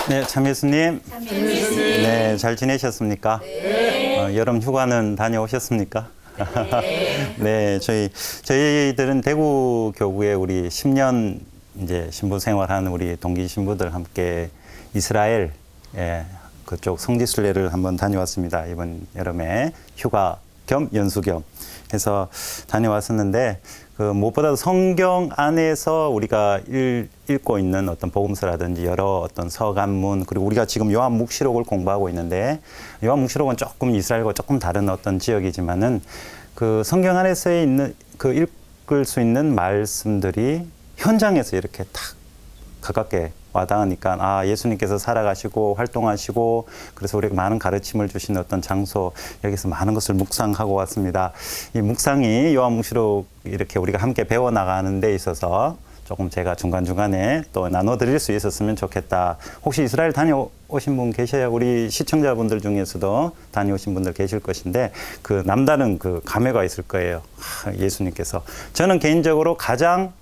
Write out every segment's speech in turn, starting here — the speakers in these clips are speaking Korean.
네, 참 예수님. 네, 잘 지내셨습니까? 여름 휴가는 다녀오셨습니까? 네, 저희들은 대구 교구에 우리 10년 이제 신부 생활하는 우리 동기 신부들 함께 이스라엘 그쪽 성지순례를 한번 다녀왔습니다. 이번 여름에 휴가 겸 연수 겸 해서 다녀왔었는데 무엇보다도 성경 안에서 우리가 읽고 있는 어떤 복음서라든지 여러 어떤 서간문, 그리고 우리가 지금 요한묵시록을 공부하고 있는데, 요한묵시록은 조금 이스라엘과 조금 다른 어떤 지역이지만은 그 성경 안에서 있는 읽을 수 있는 말씀들이 현장에서 이렇게 탁 가깝게 와닿으니까 예수님께서 살아가시고 활동하시고 그래서 우리에게 많은 가르침을 주신 어떤 장소, 여기서 많은 것을 묵상하고 왔습니다. 이 묵상이 요한묵시록 이렇게 우리가 함께 배워나가는 데 있어서 조금 제가 중간중간에 또 나눠드릴 수 있었으면 좋겠다. 혹시 이스라엘 다녀오신 분 계셔야 우리 시청자분들 중에서도 다녀오신 분들 계실 것인데 그 남다른 그 감회가 있을 거예요. 예수님께서. 저는 개인적으로 가장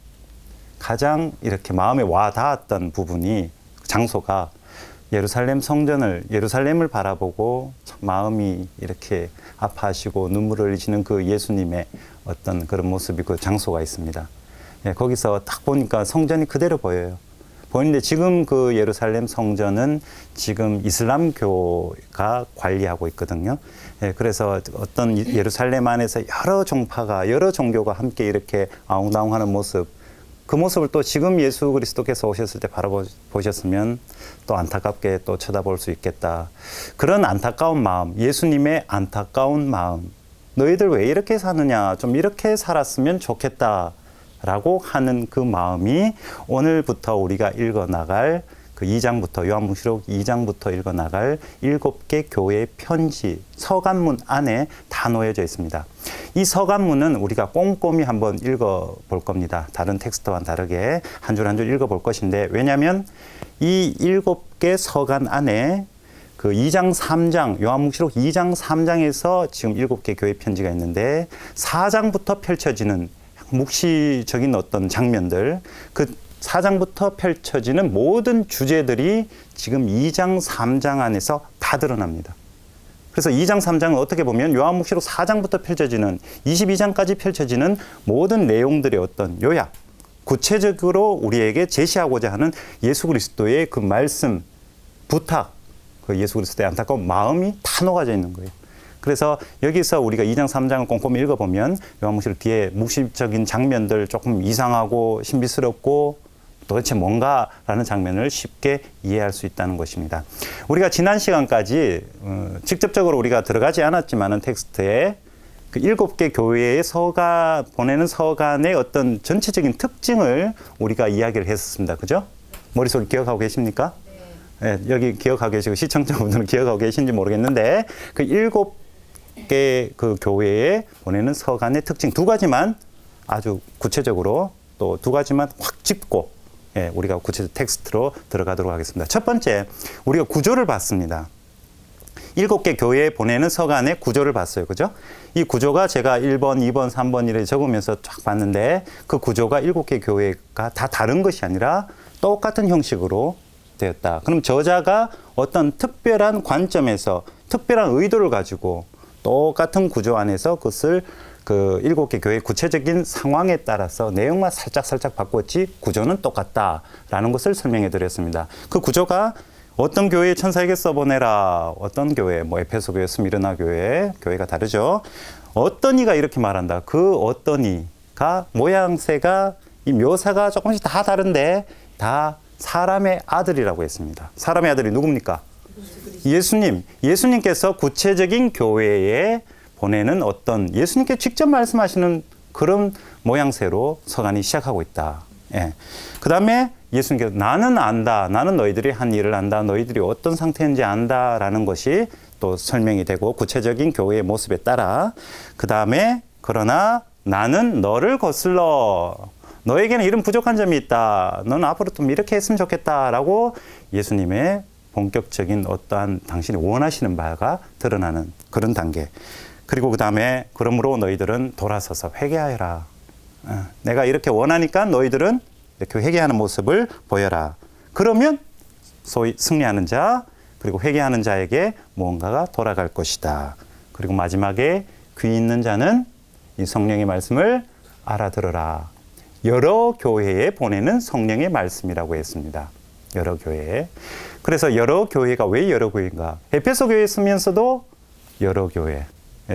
이렇게 마음에 와 닿았던 부분이, 장소가 예루살렘을 바라보고 참 마음이 이렇게 아파하시고 눈물을 흘리시는 그 예수님의 어떤 그런 모습이, 그 장소가 있습니다. 거기서 딱 보니까 성전이 그대로 보여요. 보이는데 지금 그 예루살렘 성전은 지금 이슬람교가 관리하고 있거든요. 그래서 어떤 예루살렘 안에서 여러 종파가, 여러 종교가 함께 이렇게 아웅다웅하는 모습, 그 모습을 또 지금 예수 그리스도께서 오셨을 때 바라보셨으면 또 안타깝게 또 쳐다볼 수 있겠다. 그런 안타까운 마음, 예수님의 안타까운 마음, 너희들 왜 이렇게 사느냐, 좀 이렇게 살았으면 좋겠다 라고 하는 그 마음이 오늘부터 우리가 읽어나갈 그 2장부터, 요한묵시록 2장부터 읽어나갈 7개 교회의 편지, 서간문 안에 다 놓여져 있습니다. 이 서간문은 우리가 꼼꼼히 한번 읽어볼 겁니다. 다른 텍스트와는 다르게 한 줄 한 줄 읽어볼 것인데, 왜냐하면 이 7개 서간 안에 그 2장, 3장, 요한묵시록 2장, 3장에서 지금 7개 교회 편지가 있는데 4장부터 펼쳐지는 묵시적인 어떤 장면들, 그 4장부터 펼쳐지는 모든 주제들이 지금 2장, 3장 안에서 다 드러납니다. 그래서 2장, 3장은 어떻게 보면 요한묵시록 4장부터 펼쳐지는 22장까지 펼쳐지는 모든 내용들의 어떤 요약, 구체적으로 우리에게 제시하고자 하는 예수 그리스도의 그 말씀, 부탁, 그 예수 그리스도의 안타까운 마음이 다 녹아져 있는 거예요. 그래서 여기서 우리가 2장, 3장을 꼼꼼히 읽어보면 요한묵시록 뒤에 묵시적인 장면들, 조금 이상하고 신비스럽고 도대체 뭔가라는 장면을 쉽게 이해할 수 있다는 것입니다. 우리가 지난 시간까지 직접적으로 우리가 들어가지 않았지만은 텍스트에 그 7개 교회의 보내는 서간의 어떤 전체적인 특징을 우리가 이야기를 했었습니다. 그죠? 머릿속에 기억하고 계십니까? 네, 여기 기억하고 계시고 시청자분들은 기억하고 계신지 모르겠는데 그 7개 그 교회에 보내는 서간의 특징 2가지만 아주 구체적으로, 또 2가지만 확 짚고 우리가 구체적 텍스트로 들어가도록 하겠습니다. 첫 번째, 우리가 구조를 봤습니다. 7개 교회에 보내는 서간의 구조를 봤어요. 그죠? 이 구조가 제가 1번, 2번, 3번 이렇게 적으면서 쫙 봤는데 그 구조가 7개 교회가 다 다른 것이 아니라 똑같은 형식으로 되었다. 그럼 저자가 어떤 특별한 관점에서 특별한 의도를 가지고 똑같은 구조 안에서 그것을 그 7개 교회의 구체적인 상황에 따라서 내용만 살짝 바꿨지 구조는 똑같다라는 것을 설명해 드렸습니다. 그 구조가 어떤 교회의 천사에게 써보내라, 어떤 교회, 에페소 교회, 스미르나 교회가 다르죠. 어떤 이가 이렇게 말한다. 그 어떤 이가 모양새가, 이 묘사가 조금씩 다 다른데 다 사람의 아들이라고 했습니다. 사람의 아들이 누굽니까? 예수님께서 구체적인 교회에 보내는 어떤 예수님께 직접 말씀하시는 그런 모양새로 서간이 시작하고 있다. 그 다음에 예수님께서 나는 안다. 나는 너희들이 한 일을 안다. 너희들이 어떤 상태인지 안다라는 것이 또 설명이 되고 구체적인 교회의 모습에 따라, 그 다음에 그러나 나는 너를 거슬러. 너에게는 이런 부족한 점이 있다. 너는 앞으로 좀 이렇게 했으면 좋겠다라고 예수님의 본격적인 어떠한 당신이 원하시는 바가 드러나는 그런 단계. 그리고 그 다음에 그러므로 너희들은 돌아서서 회개하여라. 내가 이렇게 원하니까 너희들은 이렇게 회개하는 모습을 보여라. 그러면 소위 승리하는 자, 그리고 회개하는 자에게 무언가가 돌아갈 것이다. 그리고 마지막에 귀 있는 자는 이 성령의 말씀을 알아들어라. 여러 교회에 보내는 성령의 말씀이라고 했습니다. 여러 교회에. 그래서 여러 교회가 왜 여러 교회인가? 에페소 교회에 쓰면서도 여러 교회,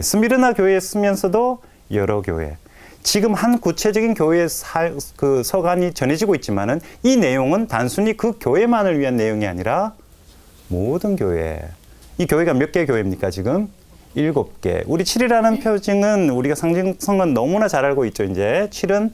스미르나 교회에 쓰면서도 여러 교회. 지금 한 구체적인 교회의 그 서간이 전해지고 있지만은 이 내용은 단순히 그 교회만을 위한 내용이 아니라 모든 교회. 이 교회가 몇 개 교회입니까, 지금? 7개. 우리 7이라는 표징은 우리가 상징성은 너무나 잘 알고 있죠, 이제. 7은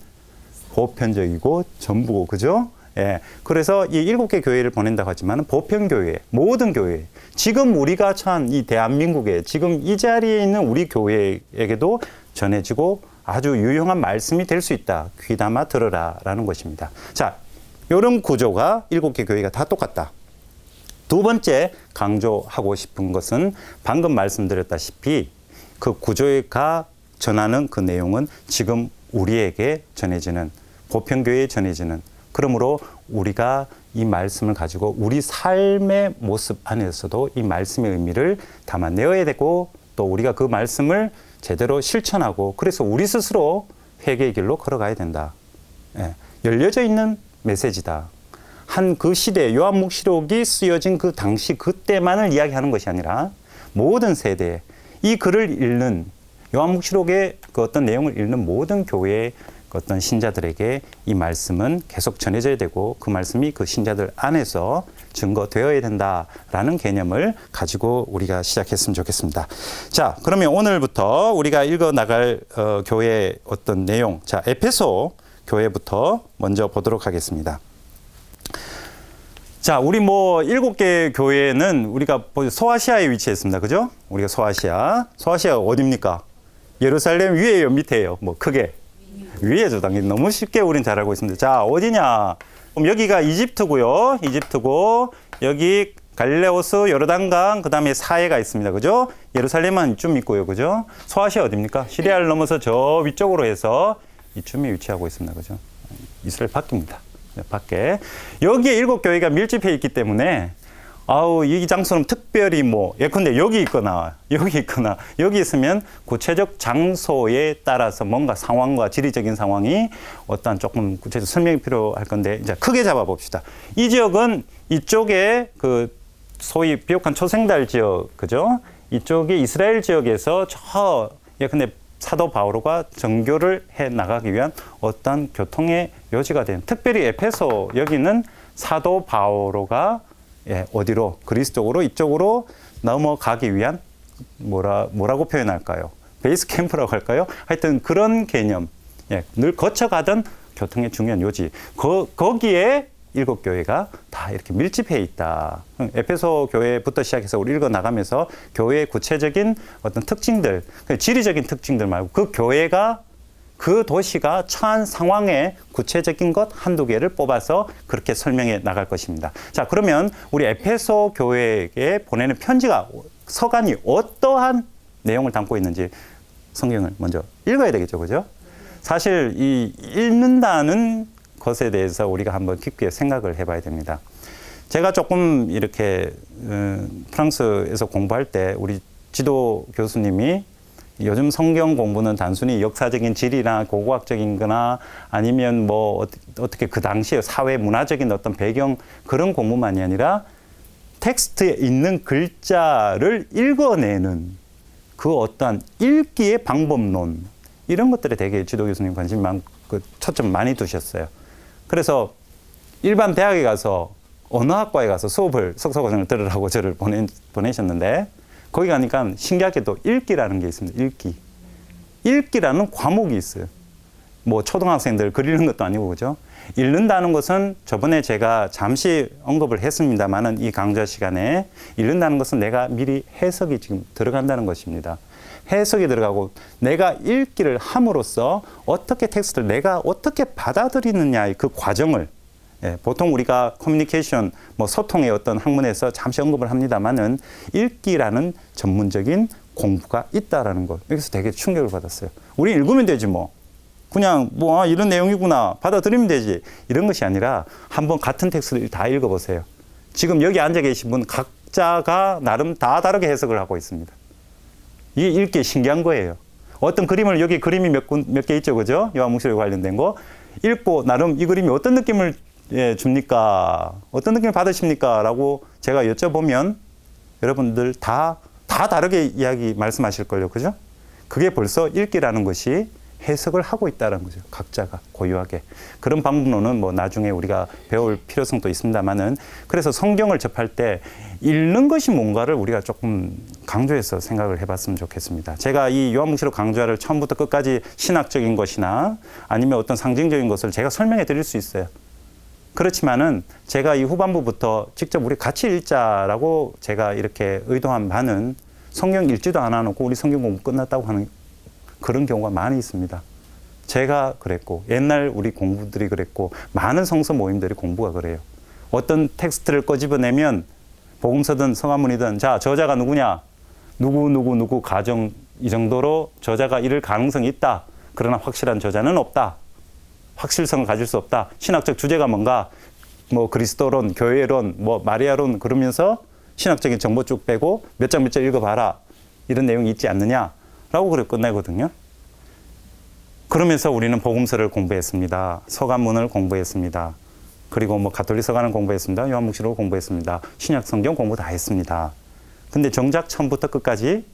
보편적이고 전부고, 그죠? 예. 그래서 이 7개 교회를 보낸다고 하지만 보편교회, 모든 교회. 지금 우리가 처한 이 대한민국에 지금 이 자리에 있는 우리 교회에게도 전해지고 아주 유용한 말씀이 될 수 있다. 귀담아 들으라 라는 것입니다. 자, 이런 구조가 7개 교회가 다 똑같다. 두 번째 강조하고 싶은 것은 방금 말씀드렸다시피 그 구조가 전하는 그 내용은 지금 우리에게 전해지는, 보편교회에 전해지는, 그러므로 우리가 이 말씀을 가지고 우리 삶의 모습 안에서도 이 말씀의 의미를 담아내어야 되고 또 우리가 그 말씀을 제대로 실천하고 그래서 우리 스스로 회개의 길로 걸어가야 된다. 예, 열려져 있는 메시지다. 한 그 시대 요한묵시록이 쓰여진 그 당시 그때만을 이야기하는 것이 아니라 모든 세대에 이 글을 읽는 요한묵시록의 그 어떤 내용을 읽는 모든 교회의 그 어떤 신자들에게 이 말씀은 계속 전해져야 되고 그 말씀이 그 신자들 안에서 증거되어야 된다라는 개념을 가지고 우리가 시작했으면 좋겠습니다. 자, 그러면 오늘부터 우리가 읽어 나갈 교회의 어떤 내용, 자, 에페소 교회부터 먼저 보도록 하겠습니다. 자, 우리 7개 교회는 우리가 소아시아에 위치했습니다. 그죠? 우리가 소아시아가 어디입니까? 예루살렘 위에요, 밑에요? 크게. 위에죠, 당연히. 너무 쉽게 우린 잘 알고 있습니다. 자, 어디냐? 그럼 여기가 이집트고요. 이집트고, 여기 갈릴레오스, 요르단강, 그 다음에 사해가 있습니다. 그죠? 예루살렘은 이쯤 있고요. 그죠? 소아시아 어디입니까? 시리아를 넘어서 저 위쪽으로 해서 이쯤에 위치하고 있습니다. 그죠? 이스라엘 밖입니다. 밖에. 여기에 7교회가 밀집해 있기 때문에 이 장소는 특별히 예컨대 여기 있거나 여기 있으면 구체적 장소에 따라서 뭔가 상황과 지리적인 상황이 어떤 조금 구체적 설명이 필요할 건데 이제 크게 잡아 봅시다. 이 지역은 이쪽에 그 소위 비옥한 초생달 지역, 그죠? 이쪽이 이스라엘 지역에서 예컨대 사도 바오로가 정교를 해 나가기 위한 어떤 교통의 요지가 된, 특별히 에페소 여기는 사도 바오로가 어디로? 그리스 쪽으로, 이쪽으로 넘어가기 위한 뭐라고 표현할까요? 베이스 캠프라고 할까요? 하여튼 그런 개념, 늘 거쳐가던 교통의 중요한 요지. 거기에 7교회가 다 이렇게 밀집해 있다. 에페소 교회부터 시작해서 우리 읽어 나가면서 교회의 구체적인 어떤 특징들, 지리적인 특징들 말고 그 교회가 그 도시가 처한 상황의 구체적인 것 한두 개를 뽑아서 그렇게 설명해 나갈 것입니다. 자, 그러면 우리 에페소 교회에게 보내는 편지가, 서간이 어떠한 내용을 담고 있는지 성경을 먼저 읽어야 되겠죠. 그죠? 사실 이 읽는다는 것에 대해서 우리가 한번 깊게 생각을 해봐야 됩니다. 제가 조금 이렇게 프랑스에서 공부할 때 우리 지도 교수님이 요즘 성경 공부는 단순히 역사적인 지리나 고고학적인 거나 아니면 어떻게 그 당시에 사회 문화적인 어떤 배경 그런 공부만이 아니라 텍스트에 있는 글자를 읽어내는 그 어떠한 읽기의 방법론, 이런 것들에 되게 지도 교수님 관심 많고 초점 많이 두셨어요. 그래서 일반 대학에 가서 언어학과에 가서 석사과정을 들으라고 저를 보내셨는데 거기 가니까 신기하게도 읽기라는 게 있습니다. 읽기라는 과목이 있어요. 초등학생들 글 읽는 것도 아니고, 그죠? 읽는다는 것은 저번에 제가 잠시 언급을 했습니다만은 이 강좌 시간에 읽는다는 것은 내가 미리 해석이 지금 들어간다는 것입니다. 해석이 들어가고 내가 읽기를 함으로써 어떻게 텍스트를 내가 어떻게 받아들이느냐의 그 과정을, 보통 우리가 커뮤니케이션, 소통의 어떤 학문에서 잠시 언급을 합니다만은 읽기라는 전문적인 공부가 있다라는 것, 여기서 되게 충격을 받았어요. 우리 읽으면 되지 그냥 이런 내용이구나 받아들이면 되지, 이런 것이 아니라 한번 같은 텍스트를 다 읽어보세요. 지금 여기 앉아 계신 분 각자가 나름 다 다르게 해석을 하고 있습니다. 이게 읽기 신기한 거예요. 어떤 그림을, 여기 그림이 몇 개 있죠, 그죠? 요한복음에 관련된 거. 읽고 나름 이 그림이 어떤 느낌을 줍니까? 어떤 느낌을 받으십니까? 라고 제가 여쭤보면 여러분들 다 다르게 말씀하실걸요, 그죠? 그게 벌써 읽기라는 것이 해석을 하고 있다는 거죠. 각자가 고유하게. 그런 방법론은 뭐 나중에 우리가 배울 필요성도 있습니다만은, 그래서 성경을 접할 때 읽는 것이 뭔가를 우리가 조금 강조해서 생각을 해봤으면 좋겠습니다. 제가 이 요한복음으로 강조를 처음부터 끝까지 신학적인 것이나 아니면 어떤 상징적인 것을 제가 설명해 드릴 수 있어요. 그렇지만은 제가 이 후반부부터 직접 우리 같이 읽자라고 제가 이렇게 의도한 바는 성경 읽지도 않아 놓고 우리 성경 공부 끝났다고 하는 그런 경우가 많이 있습니다. 제가 그랬고, 옛날 우리 공부들이 그랬고, 많은 성서 모임들이 공부가 그래요. 어떤 텍스트를 꺼집어내면 복음서든 성화문이든, 자, 저자가 누구냐? 누구 가정, 이 정도로 저자가 이럴 가능성이 있다. 그러나 확실한 저자는 없다. 확실성을 가질 수 없다. 신학적 주제가 뭔가, 뭐 그리스도론, 교회론, 뭐 마리아론, 그러면서 신학적인 정보 쭉 빼고 몇 장 읽어봐라. 이런 내용이 있지 않느냐? 라고 그래 끝내거든요. 그러면서 우리는 복음서를 공부했습니다. 서간문을 공부했습니다. 그리고 뭐 가톨릭 서간을 공부했습니다. 요한복음을 공부했습니다. 신약 성경 공부 다 했습니다. 근데 정작 처음부터 끝까지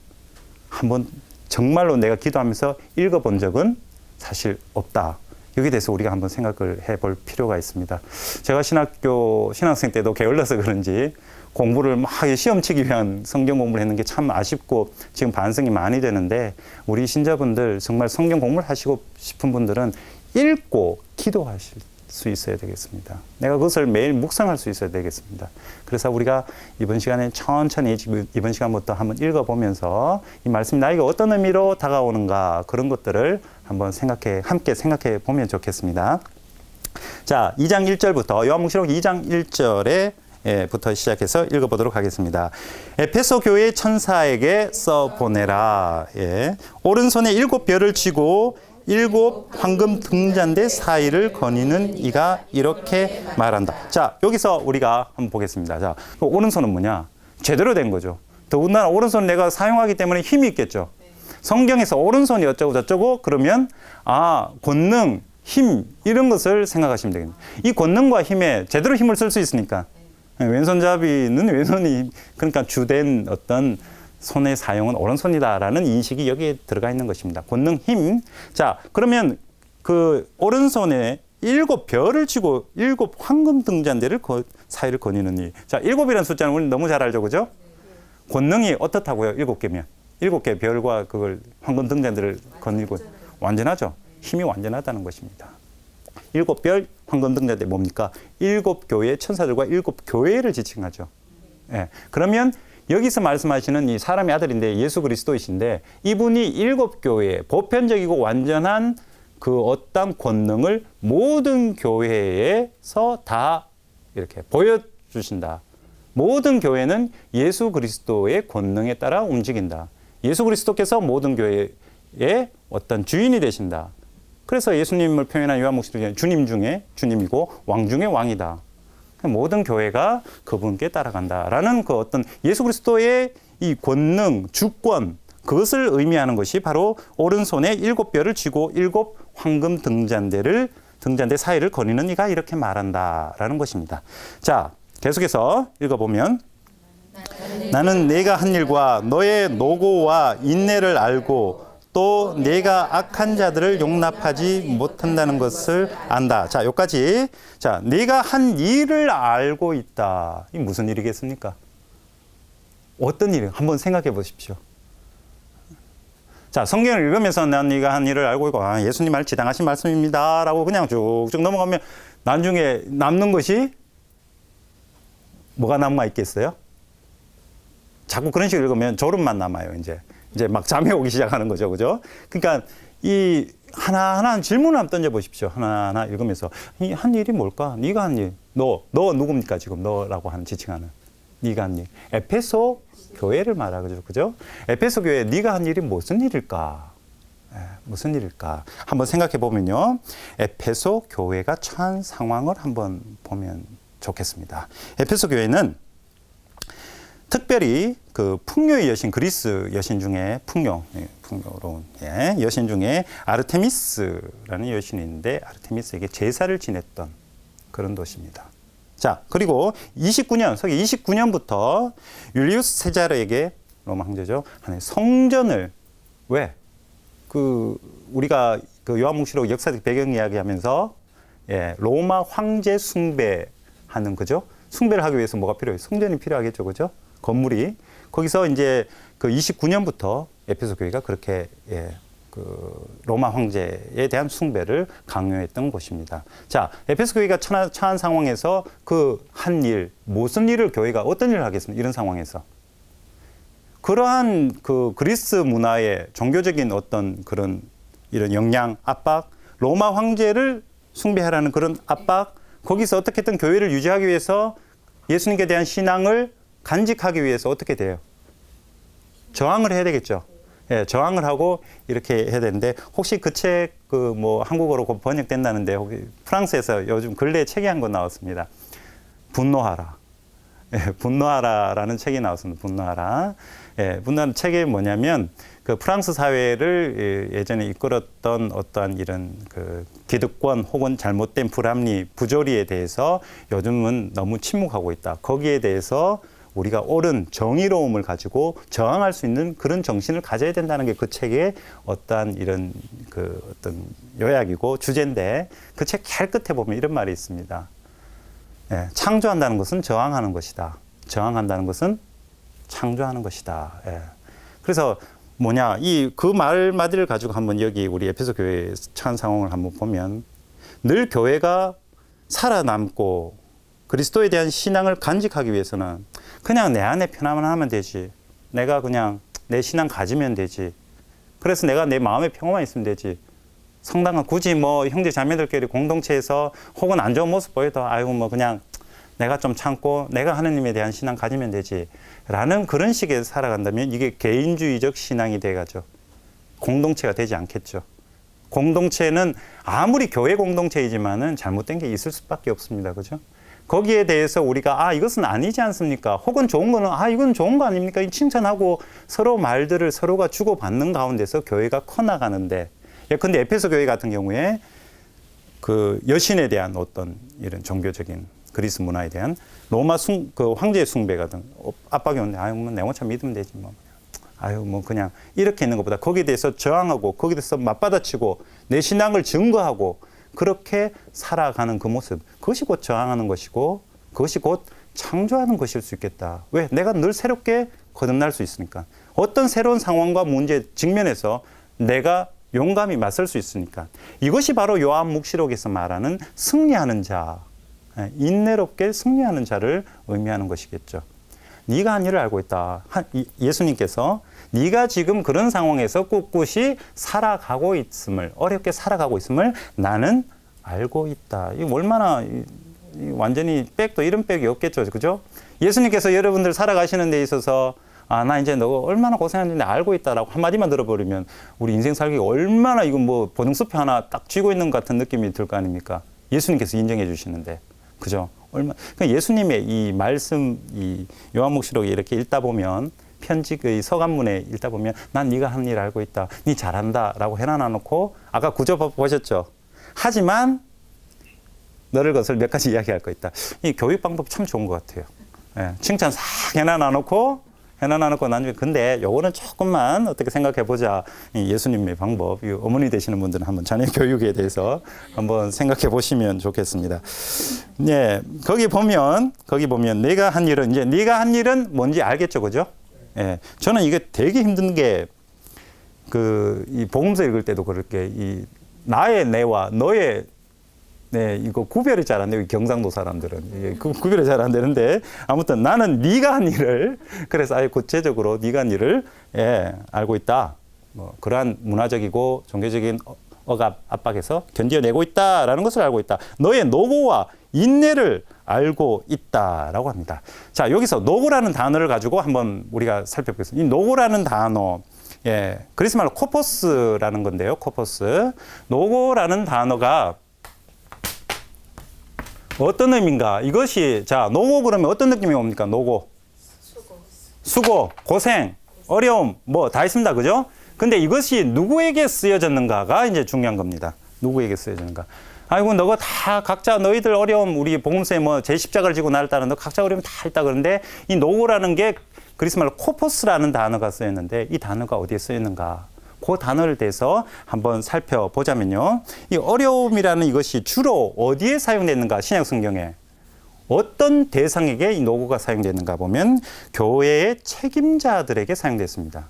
한번 정말로 내가 기도하면서 읽어본 적은 사실 없다. 여기에 대해서 우리가 한번 생각을 해볼 필요가 있습니다. 제가 신학생 때도 게을러서 그런지 공부를 막 시험치기 위한 성경 공부를 했는 게 참 아쉽고 지금 반성이 많이 되는데, 우리 신자분들 정말 성경 공부를 하시고 싶은 분들은 읽고 기도하실 수 있어야 되겠습니다. 내가 그것을 매일 묵상할 수 있어야 되겠습니다. 그래서 우리가 이번 시간에 천천히 이번 시간부터 한번 읽어보면서 이 말씀이 나에게 어떤 의미로 다가오는가, 그런 것들을 한번 함께 생각해 보면 좋겠습니다. 자, 2장 1절부터 요한복음 2장 1절에 부터 시작해서 읽어보도록 하겠습니다. 에페소 교회 천사에게 써보내라. 오른손에 7별을 쥐고 7 황금 등잔대 사이를 거니는 이가 이렇게 말한다. 자, 여기서 우리가 한번 보겠습니다. 자, 오른손은 뭐냐? 제대로 된 거죠. 더군다나 오른손 내가 사용하기 때문에 힘이 있겠죠. 성경에서 오른손이 어쩌고 저쩌고 그러면 권능, 힘, 이런 것을 생각하시면 되겠네요. 이 권능과 힘에 제대로 힘을 쓸 수 있으니까. 왼손잡이는 왼손이, 그러니까 주된 어떤 손의 사용은 오른손이다라는 인식이 여기에 들어가 있는 것입니다. 권능, 힘. 자, 그러면 그 오른손에 7별을 쥐고 7 황금 등잔대를 사이를 거니는 이. 자, 7이라는 숫자는 우리 너무 잘 알죠, 그죠? 권능이 어떻다고요? 7개면. 7개 별과 그걸 황금 등잔대를 거니고 완전하죠. 힘이 완전하다는 것입니다. 7별 황금 등잔대 뭡니까? 7교회 천사들과 7교회를 지칭하죠. 그러면 여기서 말씀하시는 이 사람의 아들인데 예수 그리스도이신데, 이분이 7교회 보편적이고 완전한 그 어떤 권능을 모든 교회에서 다 이렇게 보여주신다. 모든 교회는 예수 그리스도의 권능에 따라 움직인다. 예수 그리스도께서 모든 교회의 어떤 주인이 되신다. 그래서 예수님을 표현한 요한복음 주님 중에 주님이고 왕 중에 왕이다. 모든 교회가 그분께 따라간다라는 그 어떤 예수 그리스도의 이 권능, 주권, 그것을 의미하는 것이 바로 오른손에 7별을 쥐고 7 황금 등잔대 사이를 거니는 이가 이렇게 말한다라는 것입니다. 자, 계속해서 읽어보면, 나는 내가 한 일과 너의 노고와 인내를 알고 또 내가 악한 자들을 용납하지 못한다는 것을 안다. 자, 여기까지. 자, 내가 한 일을 알고 있다. 이 무슨 일이겠습니까? 어떤 일이에요? 한번 생각해 보십시오. 자, 성경을 읽으면서 난 네가 한 일을 알고 있고, 예수님 말 지당하신 말씀입니다. 라고 그냥 쭉쭉 넘어가면 나중에 남는 것이 뭐가 남아 있겠어요? 자꾸 그런 식으로 읽으면 졸음만 남아요, 이제 막 잠이 오기 시작하는 거죠. 그죠? 그러니까 이 하나하나 질문을 한번 던져보십시오. 하나하나 읽으면서. 이 한 일이 뭘까? 네가 한 일. 너 누굽니까? 지금 너라고 하는 지칭하는. 네가 한 일. 에페소 교회를 말하죠. 그죠? 에페소 교회 네가 한 일이 무슨 일일까? 무슨 일일까? 한번 생각해 보면요. 에페소 교회가 처한 상황을 한번 보면 좋겠습니다. 에페소 교회는 특별히 그 풍요의 여신, 그리스 여신 중에 풍요로운 여신 중에 아르테미스라는 여신이 있는데 아르테미스에게 제사를 지냈던 그런 도시입니다. 자, 그리고 29년, 서기 29년부터 율리우스 세자르에게 로마 황제죠. 성전을 왜? 우리가 그 요한묵시록 역사적 배경 이야기하면서 로마 황제 숭배하는 그죠? 숭배를 하기 위해서 뭐가 필요해요? 성전이 필요하겠죠, 그죠? 건물이 거기서 이제 그 29년부터 에페소 교회가 그렇게 그 로마 황제에 대한 숭배를 강요했던 곳입니다. 자, 에페소 교회가 처한 상황에서 그 한 일, 무슨 일을 교회가 어떤 일을 하겠습니까? 이런 상황에서 그러한 그 그리스 문화의 종교적인 어떤 그런 이런 영향, 압박, 로마 황제를 숭배하라는 그런 압박, 거기서 어떻게든 교회를 유지하기 위해서 예수님께 대한 신앙을 간직하기 위해서 어떻게 돼요? 저항을 해야 되겠죠. 저항을 하고 이렇게 해야 되는데 혹시 그 책 그 뭐 한국어로 곧 번역된다는데 혹시 프랑스에서 요즘 근래에 책이 한 권 나왔습니다. 분노하라. 분노하라라는 책이 나왔습니다. 분노하라. 분노하는 책이 뭐냐면 그 프랑스 사회를 예전에 이끌었던 어떠한 이런 그 기득권 혹은 잘못된 불합리, 부조리에 대해서 요즘은 너무 침묵하고 있다. 거기에 대해서 우리가 옳은 정의로움을 가지고 저항할 수 있는 그런 정신을 가져야 된다는 게 그 책의 어떠한 이런 그 어떤 요약이고 주제인데 그 책 할 끝에 보면 이런 말이 있습니다. 창조한다는 것은 저항하는 것이다. 저항한다는 것은 창조하는 것이다. 그래서 뭐냐, 그 말마디를 가지고 한번 여기 우리 에페소 교회의 처한 상황을 한번 보면 늘 교회가 살아남고 그리스도에 대한 신앙을 간직하기 위해서는 그냥 내 안에 편안만 하면 되지. 내가 그냥 내 신앙 가지면 되지. 그래서 내가 내 마음에 평화만 있으면 되지. 성당은 굳이 뭐 형제 자매들끼리 공동체에서 혹은 안 좋은 모습 보여도 아이고 뭐 그냥 내가 좀 참고 내가 하느님에 대한 신앙 가지면 되지. 라는 그런 식의 살아간다면 이게 개인주의적 신앙이 돼가죠. 공동체가 되지 않겠죠. 공동체는 아무리 교회 공동체이지만은 잘못된 게 있을 수밖에 없습니다. 그죠? 거기에 대해서 우리가 이것은 아니지 않습니까? 혹은 좋은 거는 이건 좋은 거 아닙니까? 칭찬하고 서로 말들을 서로가 주고받는 가운데서 교회가 커나가는데 근데 에페소 교회 같은 경우에 그 여신에 대한 어떤 이런 종교적인 그리스 문화에 대한 로마 그 황제의 숭배가 등 압박이 오는데 뭐 내 혼자 믿으면 되지 뭐. 뭐 그냥 이렇게 있는 것보다 거기에 대해서 저항하고 거기에 대해서 맞받아치고 내 신앙을 증거하고 그렇게 살아가는 그 모습, 그것이 곧 저항하는 것이고 그것이 곧 창조하는 것일 수 있겠다. 왜? 내가 늘 새롭게 거듭날 수 있으니까. 어떤 새로운 상황과 문제 직면해서 내가 용감히 맞설 수 있으니까. 이것이 바로 요한묵시록에서 말하는 승리하는 자, 인내롭게 승리하는 자를 의미하는 것이겠죠. 네가 한 일을 알고 있다. 예수님께서 네가 지금 그런 상황에서 꿋꿋이 살아가고 있음을, 어렵게 살아가고 있음을 나는 알고 있다. 이거 얼마나 완전히 백도 이런 백이 없겠죠. 그죠? 예수님께서 여러분들 살아가시는 데 있어서 나 이제 너 얼마나 고생했는데 알고 있다라고 한마디만 들어버리면 우리 인생 살기가 얼마나 이거 뭐 보증수표 하나 딱 쥐고 있는 것 같은 느낌이 들 거 아닙니까? 예수님께서 인정해 주시는데. 그죠? 그러니까 예수님의 이 말씀, 이 요한묵시록 이렇게 읽다 보면 편지의 서간문에 읽다 보면 난 네가 한 일 알고 있다. 네 잘한다라고 해놔 놓고 아까 구조 보셨죠? 하지만 너를 것을 몇 가지 이야기할 거 있다. 이 교육 방법 참 좋은 것 같아요. 칭찬 싹 해놔 놓고 나중에 근데 요거는 조금만 어떻게 생각해 보자. 예수님의 방법. 어머니 되시는 분들은 한번 자녀 교육에 대해서 한번 생각해 보시면 좋겠습니다. 거기 보면 네가 한 일은 뭔지 알겠죠, 그죠? 저는 이게 되게 힘든 게 이 복음서 읽을 때도 그렇게 이 나의 내와 너의 이거 구별이 잘 안 돼요. 경상도 사람들은 구별이 잘 안 되는데 아무튼 나는 네가 한 일을 그래서 아예 구체적으로 네가 한 일을 알고 있다. 뭐 그러한 문화적이고 종교적인 억압 압박에서 견뎌내고 있다라는 것을 알고 있다. 너의 노고와 인내를 알고 있다라고 합니다. 자, 여기서 노고라는 단어를 가지고 한번 우리가 살펴보겠습니다. 이 노고라는 단어, 그리스 말로 코포스라는 건데요. 코포스. 노고라는 단어가 어떤 의미인가? 이것이, 자, 노고 그러면 어떤 느낌이 옵니까? 노고. 수고, 고생, 어려움, 뭐 다 있습니다. 그죠? 근데 이것이 누구에게 쓰여졌는가가 이제 중요한 겁니다. 누구에게 쓰여졌는가. 아이고, 너가 다 각자 너희들 어려움, 우리 복음서에 뭐 제 십자가를 지고 나를 따르는 너 각자 어려움 다 있다 그러는데 이 노고라는 게 그리스 말로 코포스라는 단어가 쓰였는데 이 단어가 어디에 쓰였는가? 그 단어를 대해서 한번 살펴보자면요. 이 어려움이라는 이것이 주로 어디에 사용됐는가? 신약 성경에. 어떤 대상에게 이 노고가 사용됐는가 보면 교회의 책임자들에게 사용됐습니다.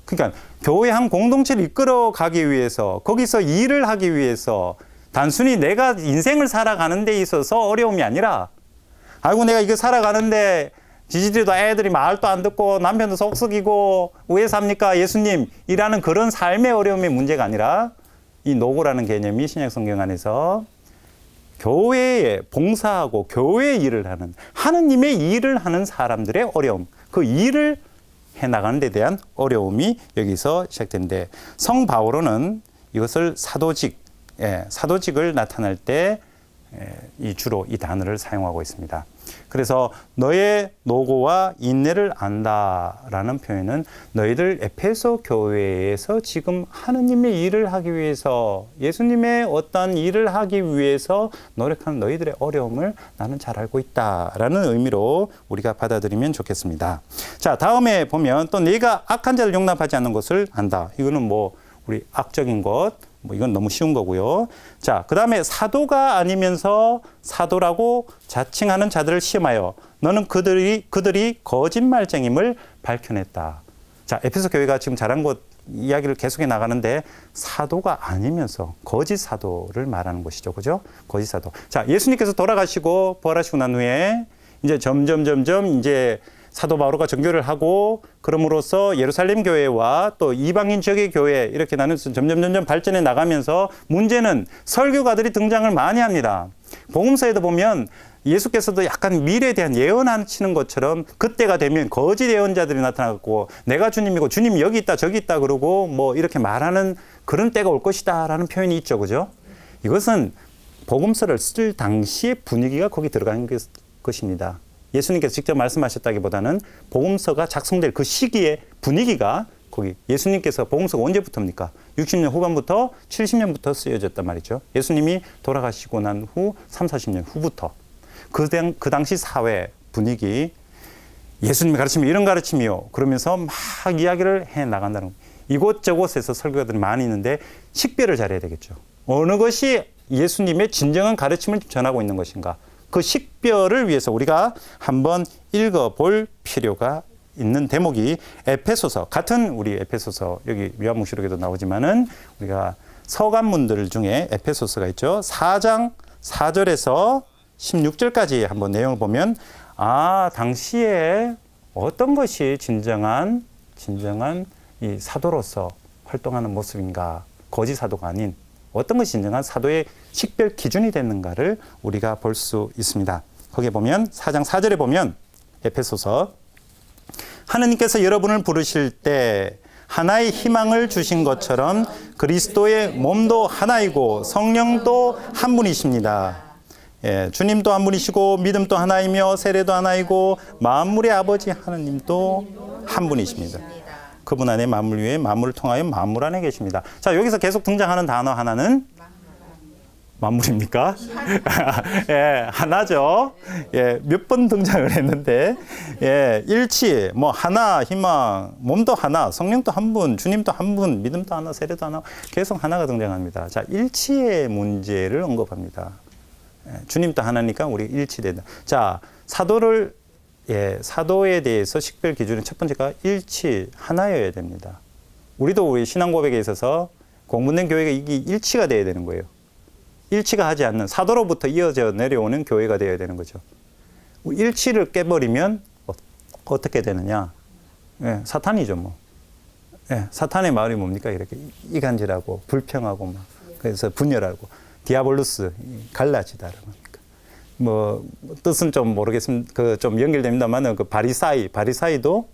그러니까 교회 한 공동체를 이끌어 가기 위해서 거기서 일을 하기 위해서 단순히 내가 인생을 살아가는 데 있어서 어려움이 아니라 아이고 내가 이거 살아가는데 지지들도 애들이 말도 안 듣고 남편도 속썩이고 왜 삽니까 예수님 이라는 그런 삶의 어려움의 문제가 아니라 이 노고라는 개념이 신약 성경 안에서 교회에 봉사하고 교회 일을 하는 하느님의 일을 하는 사람들의 어려움 그 일을 해나가는 데 대한 어려움이 여기서 시작된데 성 바오로는 이것을 사도직을 나타낼 때 주로 이 단어를 사용하고 있습니다. 그래서 너의 노고와 인내를 안다라는 표현은 너희들 에페소 교회에서 지금 하느님의 일을 하기 위해서 예수님의 어떤 일을 하기 위해서 노력하는 너희들의 어려움을 나는 잘 알고 있다라는 의미로 우리가 받아들이면 좋겠습니다. 자, 다음에 보면 또 내가 악한 자를 용납하지 않는 것을 안다. 이거는 뭐 우리 악적인 것 뭐 이건 너무 쉬운 거고요. 자, 그 다음에 사도가 아니면서 사도라고 자칭하는 자들을 시험하여 너는 그들이 거짓말쟁임을 밝혀냈다. 자, 에페소 교회가 지금 잘한 것 이야기를 계속해 나가는데 사도가 아니면서 거짓 사도를 말하는 것이죠. 그죠? 거짓 사도. 자, 예수님께서 돌아가시고 부활하시고 난 후에 이제 점점 이제 사도 바오로가 전교를 하고 그럼으로써 예루살렘 교회와 또 이방인 지역의 교회 이렇게 나눠서 점점 발전해 나가면서 문제는 설교가들이 등장을 많이 합니다. 복음서에도 보면 예수께서도 약간 미래에 대한 예언하시는 것처럼 그때가 되면 거짓 예언자들이 나타나고 내가 주님이고 주님이 여기 있다 저기 있다 그러고 뭐 이렇게 말하는 그런 때가 올 것이다 라는 표현이 있죠. 그죠? 이것은 복음서를 쓸 당시의 분위기가 거기 들어간 것입니다. 예수님께서 직접 말씀하셨다기보다는 복음서가 작성될 그 시기의 분위기가 거기 예수님께서 복음서가 언제부터입니까? 60년 후반부터 70년부터 쓰여졌단 말이죠. 예수님이 돌아가시고 난 후 3, 40년 후부터 그 당시 사회 분위기 예수님의 가르침이 이런 가르침이요. 그러면서 막 이야기를 해 나간다는 겁니다. 이곳저곳에서 설교가들이 많이 있는데 식별을 잘해야 되겠죠. 어느 것이 예수님의 진정한 가르침을 전하고 있는 것인가? 그 식별을 위해서 우리가 한번 읽어볼 필요가 있는 대목이 에페소서 같은 우리 에페소서 여기 요한묵시록에도 나오지만은 우리가 서간문들 중에 에페소서가 있죠. 4장 4절에서 16절까지 한번 내용을 보면 당시에 어떤 것이 진정한 이 사도로서 활동하는 모습인가 거짓 사도가 아닌 어떤 것이 진정한 사도의 식별 기준이 됐는가를 우리가 볼 수 있습니다. 거기에 보면 4장 4절에 보면 에페소서 하느님께서 여러분을 부르실 때 하나의 희망을 주신 것처럼 그리스도의 몸도 하나이고 성령도 한 분이십니다. 주님도 한 분이시고 믿음도 하나이며 세례도 하나이고 만물의 아버지 하느님도 한 분이십니다. 그분 안에 만물 위에 만물을 통하여 만물 안에 계십니다. 자, 여기서 계속 등장하는 단어 하나는 만물입니까? 하나죠. 몇 번 등장을 했는데, 일치, 뭐 하나, 희망, 몸도 하나, 성령도 한 분, 주님도 한 분, 믿음도 하나, 세례도 하나, 계속 하나가 등장합니다. 자, 일치의 문제를 언급합니다. 주님도 하나니까 우리 일치된다. 자, 사도에 대해서 식별 기준은 첫 번째가 일치, 하나여야 됩니다. 우리도 우리 신앙 고백에 있어서 공분된 교회가 이게 일치가 돼야 되는 거예요. 일치가 하지 않는 사도로부터 이어져 내려오는 교회가 되어야 되는 거죠. 일치를 깨버리면 어떻게 되느냐? 사탄이죠, 뭐. 사탄의 말이 뭡니까? 이렇게 이간질하고 불평하고 막 그래서 분열하고 디아볼루스 갈라지다라는 겁니까? 뭐 뜻은 좀 모르겠습니다. 좀 연결됩니다만은 바리사이도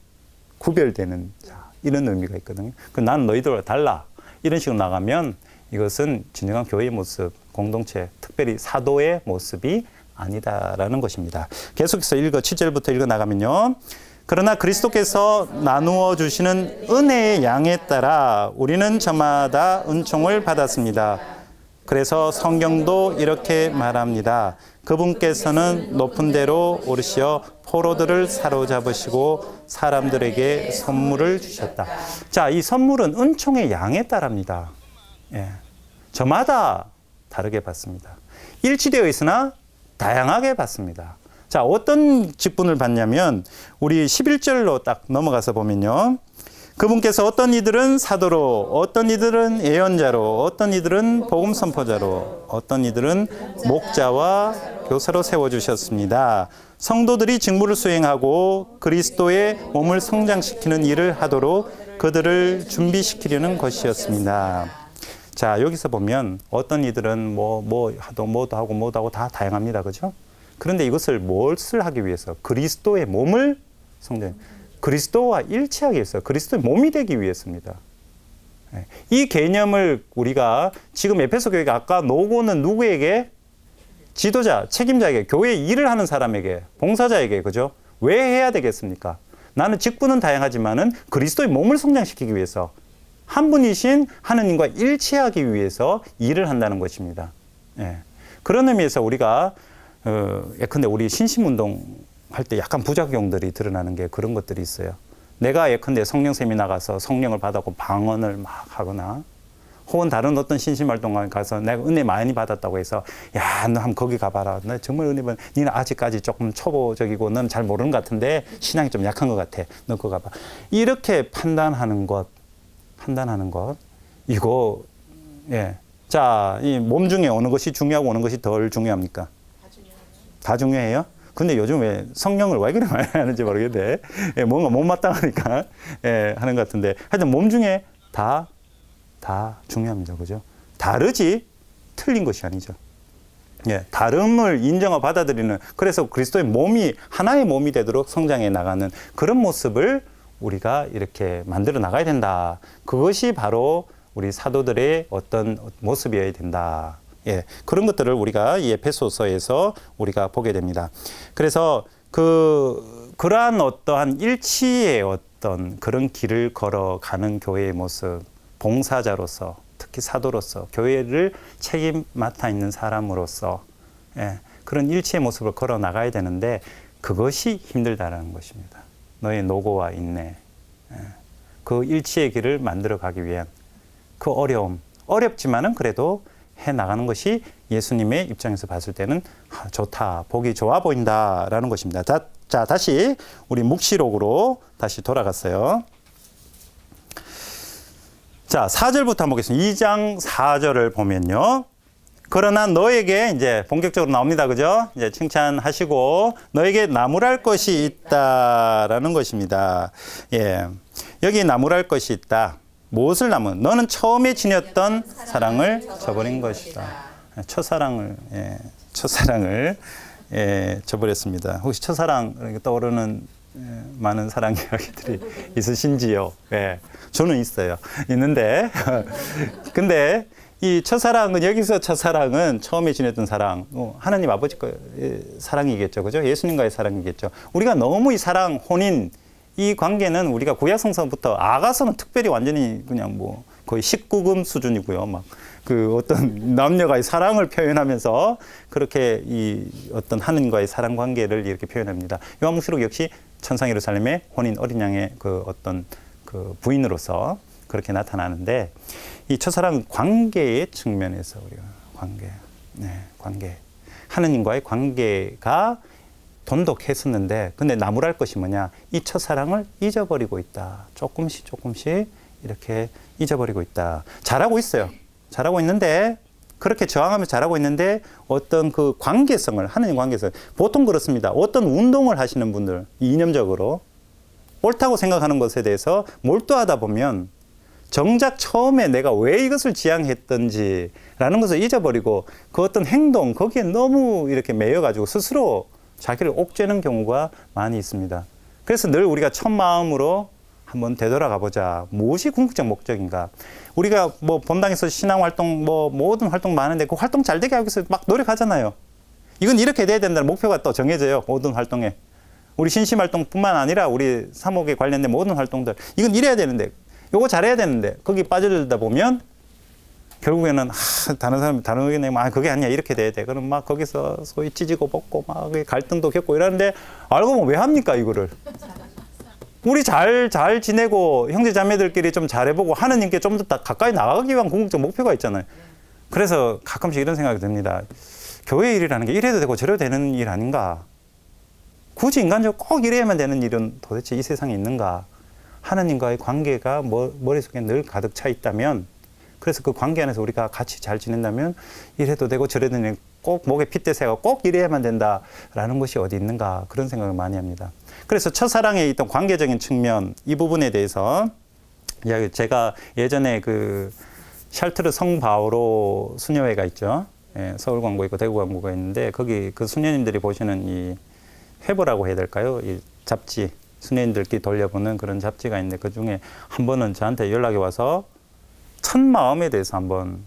구별되는 이런 의미가 있거든요. 나는 너희들과 달라 이런 식으로 나가면 이것은 진정한 교회의 모습, 공동체, 특별히 사도의 모습이 아니다라는 것입니다. 계속해서 7절부터 읽어 나가면요. 그러나 그리스도께서 나누어 주시는 은혜의 양에 따라 우리는 저마다 은총을 받았습니다. 그래서 성경도 이렇게 말합니다. 그분께서는 높은 데로 오르시어 포로들을 사로잡으시고 사람들에게 선물을 주셨다. 자, 이 선물은 은총의 양에 따릅니다. 예. 저마다 다르게 받습니다. 일치되어 있으나 다양하게 받습니다. 자, 어떤 직분을 받냐면 우리 11절로 딱 넘어가서 보면요. 그분께서 어떤 이들은 사도로, 어떤 이들은 예언자로, 어떤 이들은 복음 선포자로, 어떤 이들은 목자와 교사로 세워주셨습니다. 성도들이 직무를 수행하고 그리스도의 몸을 성장시키는 일을 하도록 그들을 준비시키려는 것이었습니다. 자, 여기서 보면 어떤 이들은 뭐도 하고 다 다양합니다. 그죠? 그런데 이것을 무엇을 하기 위해서? 그리스도의 몸을 성장, 그리스도와 일치하기 위해서, 그리스도의 몸이 되기 위해서입니다. 이 개념을 우리가 지금 에베소 교회가 아까 노고는 누구에게? 지도자, 책임자에게, 교회 일을 하는 사람에게, 봉사자에게, 그죠? 왜 해야 되겠습니까? 나는 직분은 다양하지만은 그리스도의 몸을 성장시키기 위해서 한 분이신 하느님과 일치하기 위해서 일을 한다는 것입니다. 예. 그런 의미에서 우리가 예컨대 우리 신심운동 할 때 약간 부작용들이 드러나는 게 그런 것들이 있어요. 내가 예컨대 성령샘이 나가서 성령을 받았고 방언을 막 하거나 혹은 다른 어떤 신심활동에 가서 내가 은혜 많이 받았다고 해서 야, 너 한번 거기 가봐라. 너 정말 은혜 받 니는 아직까지 조금 초보적이고 넌 잘 모르는 것 같은데 신앙이 좀 약한 것 같아. 너 그거 가봐. 이렇게 판단하는 것 이거 예. 자, 이 몸 중에 어느 것이 중요하고 어느 것이 덜 중요합니까? 다 중요해요? 근데 요즘 왜 성령을 왜 그렇게 많이 하는지 모르겠는데, 예, 뭔가 못마땅하니까, 예, 하는 것 같은데, 하여튼 몸 중에 다 중요합니다. 그죠? 다르지, 틀린 것이 아니죠. 예, 다름을 인정하고 받아들이는, 그래서 그리스도의 몸이, 하나의 몸이 되도록 성장해 나가는 그런 모습을 우리가 이렇게 만들어 나가야 된다. 그것이 바로 우리 사도들의 어떤 모습이어야 된다. 예, 그런 것들을 우리가 이 에베소서에서 우리가 보게 됩니다. 그래서 그러한 어떠한 일치의 어떤 그런 길을 걸어가는 교회의 모습, 봉사자로서, 특히 사도로서, 교회를 책임 맡아 있는 사람으로서, 예, 그런 일치의 모습을 걸어 나가야 되는데 그것이 힘들다라는 것입니다. 너의 노고와 인내, 예, 그 일치의 길을 만들어 가기 위한 그 어렵지만은 그래도 해 나가는 것이 예수님의 입장에서 봤을 때는 좋다, 보기 좋아 보인다라는 것입니다. 자, 다시 우리 묵시록으로 다시 돌아갔어요. 자, 4절부터 한번 보겠습니다. 2장 4절을 보면요. 그러나 너에게 이제 본격적으로 나옵니다. 그죠? 이제 칭찬하시고 너에게 나무랄 것이 있다라는 것입니다. 예. 여기 나무랄 것이 있다. 무엇을 나무? 너는 처음에 지녔던 사랑을 저버린 것이다. 첫사랑을 저버렸습니다. 혹시 첫사랑 떠오르는 많은 사랑 이야기들이 있으신지요? 예. 저는 있어요. 있는데 근데 이 첫사랑은 여기서 첫사랑은 처음에 지냈던 사랑, 하나님 아버지의 사랑이겠죠. 그죠? 예수님과의 사랑이겠죠. 우리가 너무 이 사랑, 혼인 이 관계는 우리가 구약성서부터 아가서는 특별히 완전히 그냥 뭐 거의 19금 수준이고요. 막 그 어떤 남녀가의 사랑을 표현하면서 그렇게 이 어떤 하느님과의 사랑 관계를 이렇게 표현합니다. 요한묵시록 역시 천상 예루살렘의 혼인 어린 양의 그 어떤 그 부인으로서 그렇게 나타나는데 이 첫사랑 관계의 측면에서 우리가 관계. 하느님과의 관계가 돈독했었는데 근데 나무랄 것이 뭐냐? 이 첫사랑을 잊어버리고 있다. 조금씩 이렇게 잊어버리고 있다. 잘하고 있어요. 잘하고 있는데 그렇게 저항하면서 잘하고 있는데 어떤 그 관계성을 하느님 관계성 보통 그렇습니다. 어떤 운동을 하시는 분들 이념적으로 옳다고 생각하는 것에 대해서 몰두하다 보면 정작 처음에 내가 왜 이것을 지향했던지라는 것을 잊어버리고 그 어떤 행동 거기에 너무 이렇게 매여가지고 스스로 자기를 옥죄는 경우가 많이 있습니다. 그래서 늘 우리가 첫 마음으로 한번 되돌아가 보자. 무엇이 궁극적 목적인가? 우리가 뭐 본당에서 신앙 활동, 뭐 모든 활동 많은데 그 활동 잘 되게 하기 위해서 막 노력하잖아요. 이건 이렇게 돼야 된다는 목표가 또 정해져요. 모든 활동에. 우리 신심 활동뿐만 아니라 우리 사목에 관련된 모든 활동들. 이건 이래야 되는데, 요거 잘해야 되는데, 거기 빠져들다 보면 결국에는 다른 사람 다른 의견 내면 그게 아니야 이렇게 돼야 돼. 그럼 막 거기서 소위 찢고 벗고 막 갈등도 겪고 이러는데 알고 보면 왜 합니까 이거를? 우리 잘 지내고 형제 자매들끼리 좀 잘해보고 하느님께 좀 더 가까이 나가기 위한 궁극적 목표가 있잖아요. 그래서 가끔씩 이런 생각이 듭니다. 교회 일이라는 게 이래도 되고 저래도 되는 일 아닌가? 굳이 인간적으로 꼭 이래야만 되는 일은 도대체 이 세상에 있는가? 하느님과의 관계가 머릿속에 늘 가득 차 있다면, 그래서 그 관계 안에서 우리가 같이 잘 지낸다면 이래도 되고 저래도 되고 꼭 목에 핏대새가 꼭 이래야만 된다라는 것이 어디 있는가, 그런 생각을 많이 합니다. 그래서 첫사랑에 있던 관계적인 측면, 이 부분에 대해서 제가 예전에 그 샬트르 성바오로 수녀회가 있죠. 예, 서울 광고 있고 대구 광고가 있는데 거기 그 수녀님들이 보시는 이 회보라고 해야 될까요? 이 잡지, 수녀님들끼리 돌려보는 그런 잡지가 있는데 그 중에 한 번은 저한테 연락이 와서 첫 마음에 대해서 한번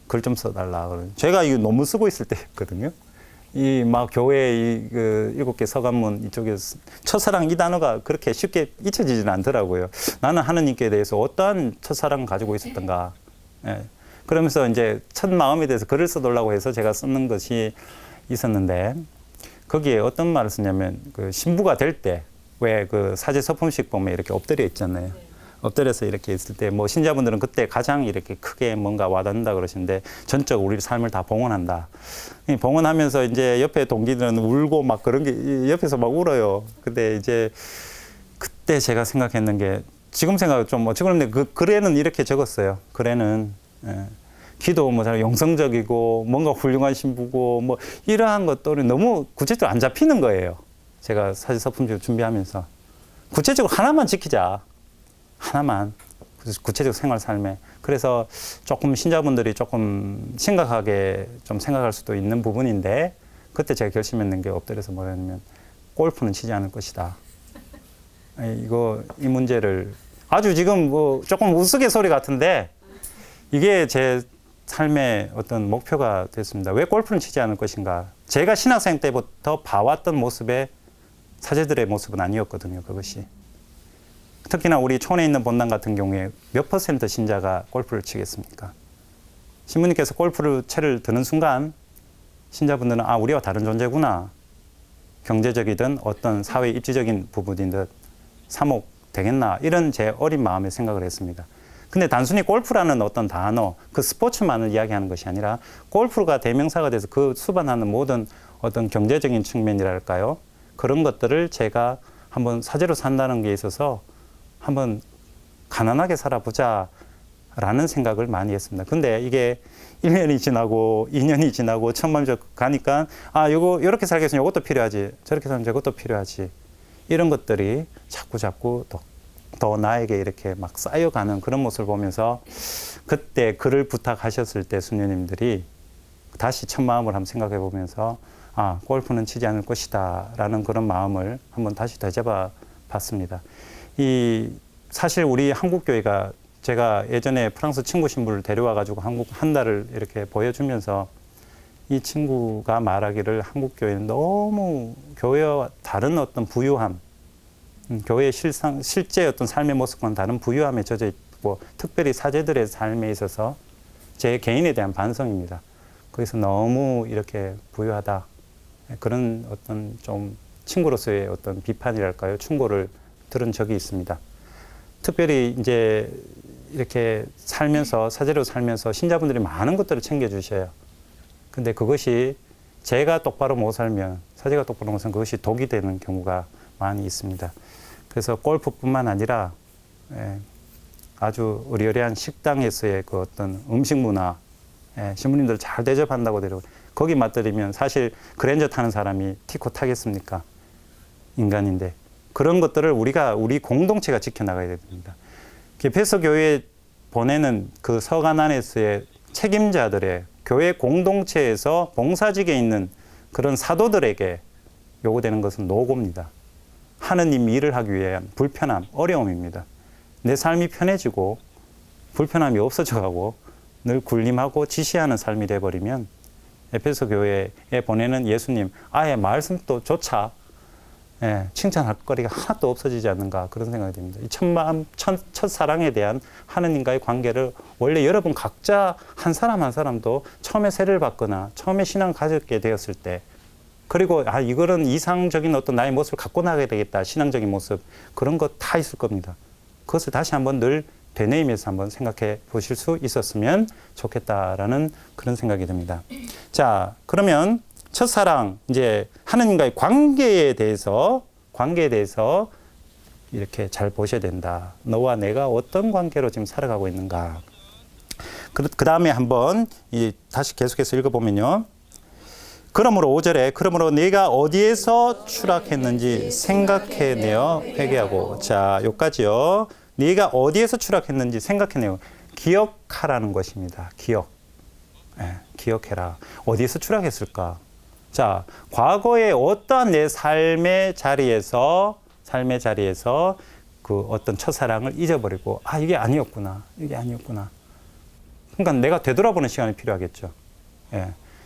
글 좀 써달라. 제가 이거 논문 쓰고 있을 때였거든요. 이 막 교회 그 7개 서간문 이쪽에 첫사랑 이 단어가 그렇게 쉽게 잊혀지지는 않더라고요. 나는 하느님께 대해서 어떠한 첫사랑을 가지고 있었던가. 그러면서 이제 첫 마음에 대해서 글을 써달라고 해서 제가 쓰는 것이 있었는데 거기에 어떤 말을 쓰냐면 그 신부가 될 때 왜 그 사제 서품식 보면 이렇게 엎드려 있잖아요. 엎드려서 이렇게 있을 때 뭐 신자분들은 그때 가장 이렇게 크게 뭔가 와닿는다 그러시는데 전적 우리 삶을 다 봉헌한다. 봉헌하면서 이제 옆에 동기들은 울고 막 그런 게 옆에서 막 울어요. 근데 이제 그때 제가 생각했는 게 지금 생각 좀 뭐 지금 그 글에는 이렇게 적었어요. 글에는 기도 뭐 영성적이고 뭔가 훌륭한 신부고 뭐 이러한 것들이 너무 구체적으로 안 잡히는 거예요. 제가 사제 서품식을 준비하면서 구체적으로 하나만 지키자. 하나만 구체적 생활 삶에. 그래서 조금 신자분들이 조금 심각하게 좀 생각할 수도 있는 부분인데 그때 제가 결심했는 게 엎드려서 뭐냐면 골프는 치지 않을 것이다. 이 문제를 아주 지금 뭐 조금 우스갯소리 같은데 이게 제 삶의 어떤 목표가 됐습니다. 왜 골프는 치지 않을 것인가? 제가 신학생 때부터 봐왔던 모습의 사제들의 모습은 아니었거든요. 그것이. 특히나 우리 촌에 있는 본당 같은 경우에 몇 퍼센트 신자가 골프를 치겠습니까? 신부님께서 골프를 채를 드는 순간 신자분들은 우리와 다른 존재구나. 경제적이든 어떤 사회 입지적인 부분이든 사목 되겠나. 이런 제 어린 마음에 생각을 했습니다. 근데 단순히 골프라는 어떤 단어, 그 스포츠만을 이야기하는 것이 아니라 골프가 대명사가 돼서 그 수반하는 모든 어떤 경제적인 측면이랄까요? 그런 것들을 제가 한번 사제로 산다는 게 있어서 한번 가난하게 살아보자 라는 생각을 많이 했습니다. 근데 이게 1년이 지나고 2년이 지나고 천만적 가니까 요렇게 살겠으면 이것도 필요하지. 저렇게 살면 저것도 필요하지. 이런 것들이 자꾸 더 나에게 이렇게 막 쌓여가는 그런 모습을 보면서 그때 글을 부탁하셨을 때 수녀님들이 다시 첫 마음을 한번 생각해 보면서 골프는 치지 않을 것이다 라는 그런 마음을 한번 다시 되짚어 봤습니다. 사실 우리 한국교회가 제가 예전에 프랑스 친구 신부를 데려와가지고 한국 한 달을 이렇게 보여주면서 이 친구가 말하기를 한국교회는 너무 교회와 다른 어떤 부유함, 교회의 실제 어떤 삶의 모습과는 다른 부유함에 젖어 있고 특별히 사제들의 삶에 있어서 제 개인에 대한 반성입니다. 거기서 너무 이렇게 부유하다. 그런 어떤 좀 친구로서의 어떤 비판이랄까요? 충고를 들은 적이 있습니다. 특별히 이제 이렇게 살면서, 사제로 살면서 신자분들이 많은 것들을 챙겨주셔요. 근데 그것이 제가 똑바로 못 살면, 사제가 똑바로 못 살면 그것이 독이 되는 경우가 많이 있습니다. 그래서 골프뿐만 아니라 아주 의리의리한 식당에서의 그 어떤 음식 문화, 신부님들 잘 대접한다고 데려오고 거기 맛들이면 사실 그랜저 타는 사람이 티코 타겠습니까? 인간인데. 그런 것들을 우리 공동체가 지켜나가야 됩니다. 베소 교회에 보내는 그 서간 안에서의 책임자들의 교회 공동체에서 봉사직에 있는 그런 사도들에게 요구되는 것은 노고입니다. 하느님 일을 하기 위한 불편함, 어려움입니다. 내 삶이 편해지고 불편함이 없어져가고 늘 군림하고 지시하는 삶이 돼버리면 에베소 교회에 보내는 예수님 아예 말씀도 조차 칭찬할 거리가 하나도 없어지지 않는가 그런 생각이 듭니다. 이 첫사랑에 대한 하느님과의 관계를 원래 여러분 각자 한 사람 한 사람도 처음에 세례를 받거나 처음에 신앙을 가졌게 되었을 때 그리고 이거는 이상적인 어떤 나의 모습을 갖고 나가야 되겠다. 신앙적인 모습 그런 거 다 있을 겁니다. 그것을 다시 한번 늘 되뇌이면서 한번 생각해 보실 수 있었으면 좋겠다라는 그런 생각이 듭니다. 자, 그러면 첫사랑, 이제 하느님과의 관계에 대해서 이렇게 잘 보셔야 된다. 너와 내가 어떤 관계로 지금 살아가고 있는가. 그 다음에 한번 다시 계속해서 읽어보면요. 그러므로 5절에 그러므로 네가 어디에서 추락했는지 생각해내어 회개하고. 자, 여기까지요. 네가 어디에서 추락했는지 생각해내요. 기억하라는 것입니다. 기억해라. 어디에서 추락했을까? 자, 과거에 어떠한 내 삶의 자리에서 그 어떤 첫사랑을 잊어버리고 이게 아니었구나. 그러니까 내가 되돌아보는 시간이 필요하겠죠.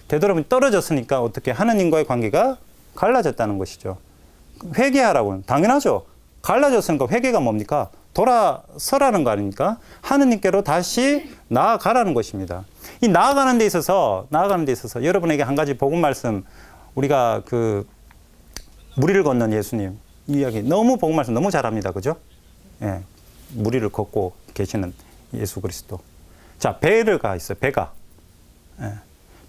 되돌아보면 떨어졌으니까 어떻게 하느님과의 관계가 갈라졌다는 것이죠. 회개하라고는 당연하죠. 갈라졌으니까 회개가 뭡니까? 돌아서라는 거 아닙니까? 하느님께로 다시 나아가라는 것입니다. 이 나아가는 데 있어서 여러분에게 한 가지 복음 말씀, 우리가 그 무리를 걷는 예수님 이야기 너무 복음 말씀 너무 잘합니다. 그죠? 무리를 걷고 계시는 예수 그리스도. 자, 배가 있어요.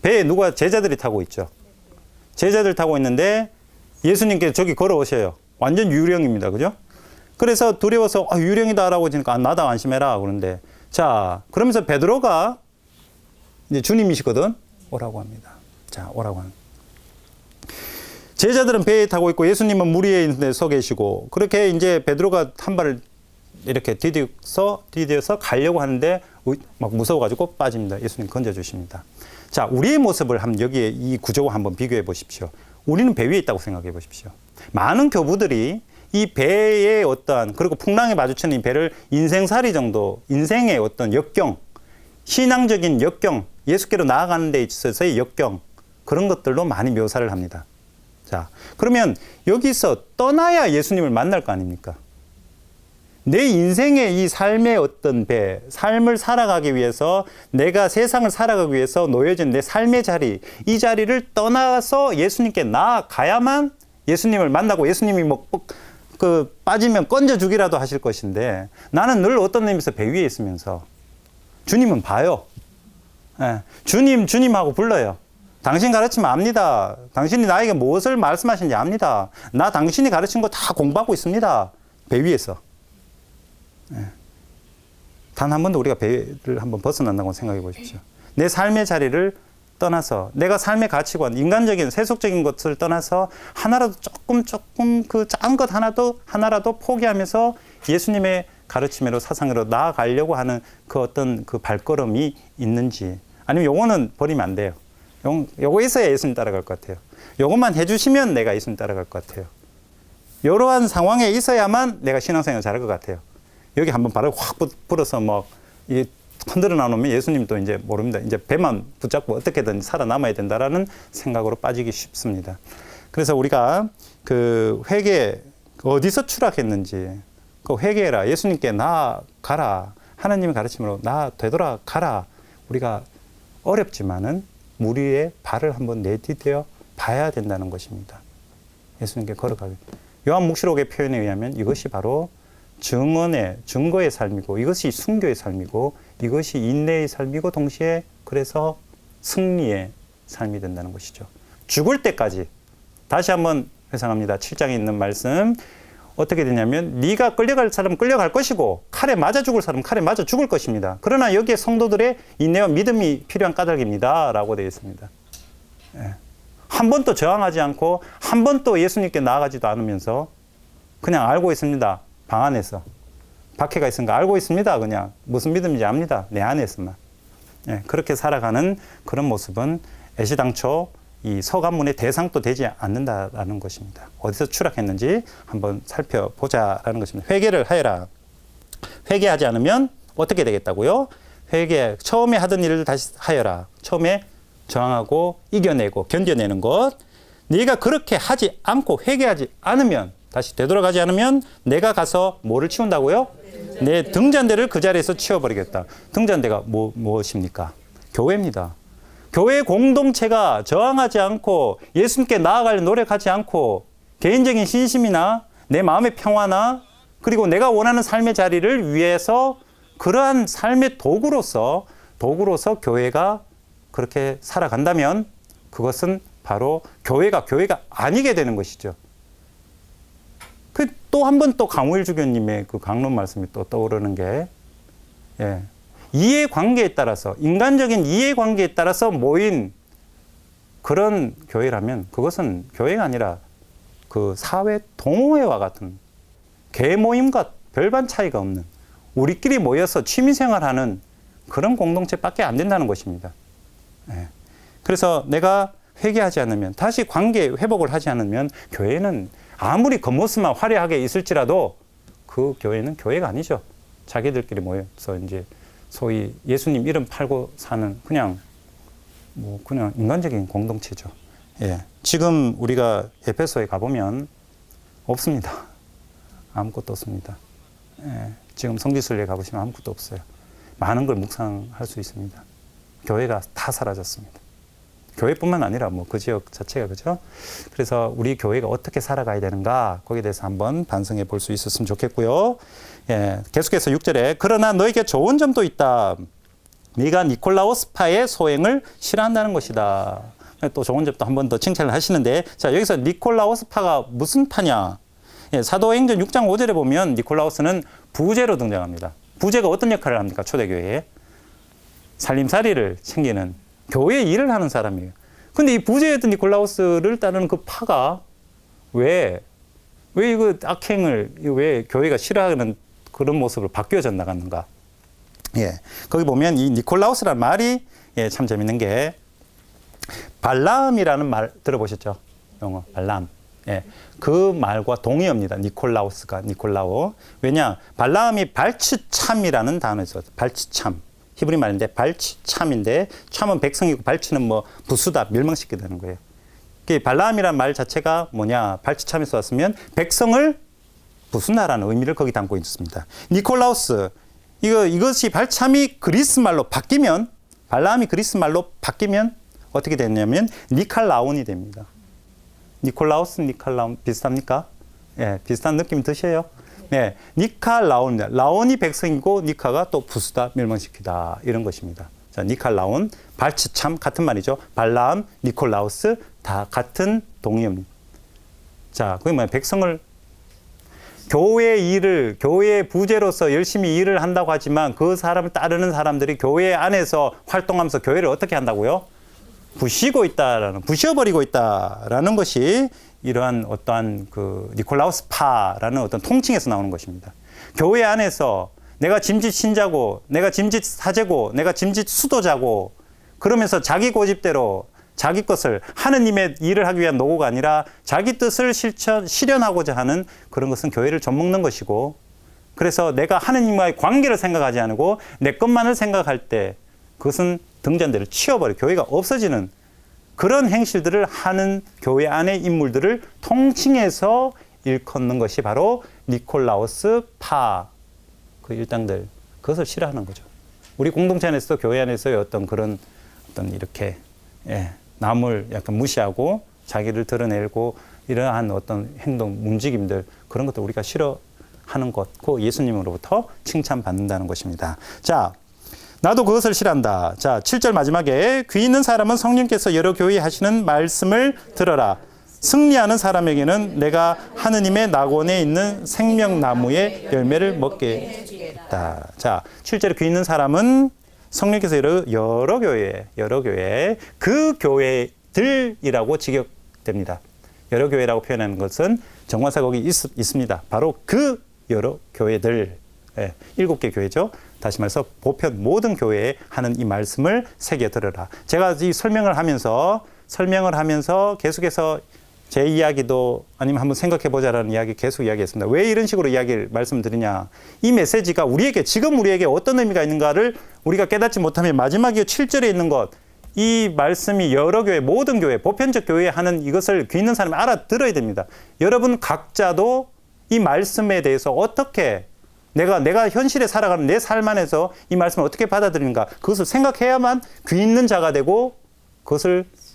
배에 누가 제자들이 타고 있죠. 제자들 타고 있는데 예수님께서 저기 걸어오셔요. 완전 유령입니다. 그죠? 그래서 두려워서 유령이다라고 하니까 나다 안심해라 그러는데 자, 그러면서 베드로가 이제 주님이시거든 오라고 합니다. 자, 오라고 합니다. 제자들은 배에 타고 있고 예수님은 물 위에 있는데 서 계시고 그렇게 이제 베드로가 한 발을 이렇게 디뎌서 가려고 하는데 막 무서워가지고 빠집니다. 예수님 건져주십니다. 자, 우리의 모습을 한번 여기에 이 구조와 한번 비교해 보십시오. 우리는 배 위에 있다고 생각해 보십시오. 많은 교부들이 이 배의 어떠한 그리고 풍랑에 마주치는 이 배를 인생살이 정도 인생의 어떤 역경 신앙적인 역경 예수께로 나아가는 데 있어서의 역경 그런 것들로 많이 묘사를 합니다. 자, 그러면 여기서 떠나야 예수님을 만날 거 아닙니까? 내 인생의 이 삶의 어떤 삶을 살아가기 위해서 내가 세상을 살아가기 위해서 놓여진 내 삶의 자리 이 자리를 떠나서 예수님께 나아가야만 예수님을 만나고 예수님이 빠지면 건져주기라도 하실 것인데 나는 늘 어떤 의미에서 배 위에 있으면서 주님은 봐요. 주님 하고 불러요. 당신 가르치면 압니다. 당신이 나에게 무엇을 말씀하시는지 압니다. 나 당신이 가르친 거 다 공부하고 있습니다. 배 위에서. 단 한 번도 우리가 배를 한번 벗어난다고 생각해 보십시오. 내 삶의 자리를 떠나서 내가 삶의 가치관, 인간적인 세속적인 것을 떠나서 하나라도 조금 그 작은 것 하나라도 포기하면서 예수님의 가르침으로 사상으로 나아가려고 하는 그 어떤 그 발걸음이 있는지 아니면 요거는 버리면 안 돼요. 요거 있어야 예수님 따라갈 것 같아요. 요것만 해주시면 내가 예수님 따라갈 것 같아요. 이러한 상황에 있어야만 내가 신앙생활 잘할 것 같아요. 여기 한번 발을 확 불어서 흔들어 나오면 예수님도 이제 모릅니다. 이제 배만 붙잡고 어떻게든 살아남아야 된다라는 생각으로 빠지기 쉽습니다. 그래서 우리가 그 회개, 어디서 추락했는지, 그 회개해라. 예수님께 나아가라. 하나님의 가르침으로 되돌아가라. 우리가 어렵지만은 물 위에 발을 한번 내디뎌 봐야 된다는 것입니다. 예수님께 걸어가기. 요한묵시록의 표현에 의하면 이것이 바로 증거의 삶이고 이것이 순교의 삶이고 이것이 인내의 삶이고 동시에 그래서 승리의 삶이 된다는 것이죠. 죽을 때까지 다시 한번 회상합니다. 7장에 있는 말씀 어떻게 되냐면 네가 끌려갈 사람은 끌려갈 것이고 칼에 맞아 죽을 사람은 칼에 맞아 죽을 것입니다. 그러나 여기에 성도들의 인내와 믿음이 필요한 까닭입니다. 라고 되어 있습니다. 한 번도 저항하지 않고 한 번도 예수님께 나아가지도 않으면서 그냥 알고 있습니다. 방 안에서 박해가 있으니까 알고 있습니다. 그냥 무슨 믿음인지 압니다. 내 안에서만. 그렇게 살아가는 그런 모습은 애시당초 이 서간문의 대상도 되지 않는다라는 것입니다. 어디서 추락했는지 한번 살펴보자라는 것입니다. 회개를 하여라. 회개하지 않으면 어떻게 되겠다고요? 처음에 하던 일을 다시 하여라. 처음에 저항하고 이겨내고 견뎌내는 것. 네가 그렇게 하지 않고 회개하지 않으면, 다시 되돌아가지 않으면 내가 가서 뭐를 치운다고요? 내 등잔대를 그 자리에서 치워버리겠다. 등잔대가 무엇입니까? 교회입니다. 교회 공동체가 저항하지 않고 예수님께 나아갈 노력하지 않고 개인적인 신심이나 내 마음의 평화나 그리고 내가 원하는 삶의 자리를 위해서 그러한 삶의 도구로서 교회가 그렇게 살아간다면 그것은 바로 교회가 아니게 되는 것이죠. 또 한 번 또 강우일 주교님의 그 강론 말씀이 또 떠오르는 게, 이해관계에 따라서, 인간적인 이해관계에 따라서 모인 그런 교회라면 그것은 교회가 아니라 그 사회 동호회와 같은 계모임과 별반 차이가 없는 우리끼리 모여서 취미생활하는 그런 공동체밖에 안 된다는 것입니다. 그래서 내가 회개하지 않으면, 다시 관계 회복을 하지 않으면 교회는 아무리 겉모습만 화려하게 있을지라도 그 교회는 교회가 아니죠. 자기들끼리 모여서 이제 소위 예수님 이름 팔고 사는 그냥 인간적인 공동체죠. 지금 우리가 에베소에 가보면 없습니다. 아무것도 없습니다. 지금 성지순례 가보시면 아무것도 없어요. 많은 걸 묵상할 수 있습니다. 교회가 다 사라졌습니다. 교회뿐만 아니라 그 지역 자체가, 그죠? 그래서 우리 교회가 어떻게 살아가야 되는가, 거기에 대해서 한번 반성해 볼 수 있었으면 좋겠고요. 계속해서 6절에 그러나 너에게 좋은 점도 있다. 네가 니콜라오스파의 소행을 싫어한다는 것이다. 또 좋은 점도 한 번 더 칭찬을 하시는데, 자, 여기서 니콜라오스파가 무슨 파냐? 사도행전 6장 5절에 보면 니콜라오스는 부제로 등장합니다. 부제가 어떤 역할을 합니까? 초대교회에 살림살이를 챙기는 교회 일을 하는 사람이에요. 근데 이 부제였던 니콜라우스를 따르는 그 파가 왜 이거 악행을, 왜 교회가 싫어하는 그런 모습으로 바뀌어져 나갔는가? 거기 보면 이 니콜라우스라는 말이 참 재밌는 게, 발라음이라는 말 들어보셨죠? 영어 발람. 그 말과 동의어입니다. 니콜라오. 왜냐? 발라음이 발치참이라는 단어죠. 발치참. 히브리 말인데 발치참인데, 참은 백성이고 발치는 부수다, 멸망시키게 되는 거예요. 발라함이라는 말 자체가 뭐냐? 발치참에서 왔으면 백성을 부수다라는 의미를 거기 담고 있습니다. 니콜라우스, 이것이 발참이 그리스 말로 바뀌면, 발라함이 그리스 말로 바뀌면 어떻게 되냐면 니칼라온이 됩니다. 니콜라우스, 니칼라온 비슷합니까? 비슷한 느낌 드셔요? 니칼라온, 라온이 백성이고 니카가 또 부수다, 멸망시키다, 이런 것입니다. 자, 니칼라온, 발치참 같은 말이죠. 발라함, 니콜라우스 다 같은 동의어입니다. 자, 그게 뭐야? 백성을, 교회 부제로서 열심히 일을 한다고 하지만 그 사람을 따르는 사람들이 교회 안에서 활동하면서 교회를 어떻게 한다고요? 부셔버리고 있다라는 것이 이러한 어떠한 그 니콜라우스파라는 어떤 통칭에서 나오는 것입니다. 교회 안에서 내가 짐짓 신자고, 내가 짐짓 사제고, 내가 짐짓 수도자고, 그러면서 자기 고집대로 자기 것을, 하느님의 일을 하기 위한 노고가 아니라 자기 뜻을 실현하고자 하는 그런 것은 교회를 좀먹는 것이고, 그래서 내가 하느님과의 관계를 생각하지 않고 내 것만을 생각할 때 그것은 등잔대를 치워버려 교회가 없어지는 그런 행실들을 하는 교회 안의 인물들을 통칭해서 일컫는 것이 바로 니콜라우스 파, 그 일당들, 그것을 싫어하는 거죠. 우리 공동체 안에서도 교회 안에서의 어떤 그런 어떤 이렇게 남을 약간 무시하고 자기를 드러내고 이러한 어떤 행동, 움직임들, 그런 것들 우리가 싫어하는 것, 그 예수님으로부터 칭찬받는다는 것입니다. 자, 나도 그것을 싫어한다. 자, 7절 마지막에 귀 있는 사람은 성령께서 여러 교회 하시는 말씀을 들어라. 승리하는 사람에게는 내가 하느님의 낙원에 있는 생명나무의 열매를 먹게 했다. 자, 7절에 귀 있는 사람은 성령께서 여러 교회, 그 교회들이라고 직역됩니다. 여러 교회라고 표현하는 것은 정관사 거기 있습니다. 바로 그 여러 교회들, 7개 교회죠. 다시 말해서 보편 모든 교회에 하는 이 말씀을 새겨 들으라. 제가 이 설명을 하면서 설명을 하면서 계속해서 제 이야기도 아니면 한번 생각해 보자라는 이야기 계속 이야기했습니다. 왜 이런 식으로 이야기를 말씀드리냐. 이 메시지가 지금 우리에게 어떤 의미가 있는가를 우리가 깨닫지 못하면 마지막에 7절에 있는 것, 이 말씀이 여러 교회, 모든 교회, 보편적 교회에 하는 이것을 귀 있는 사람이 알아들어야 됩니다. 여러분 각자도 이 말씀에 대해서 어떻게 내가 현실에 살아가는 내 삶 안에서 이 말씀을 어떻게 받아들이는가, 그것을 생각해야만 귀 있는 자가 되고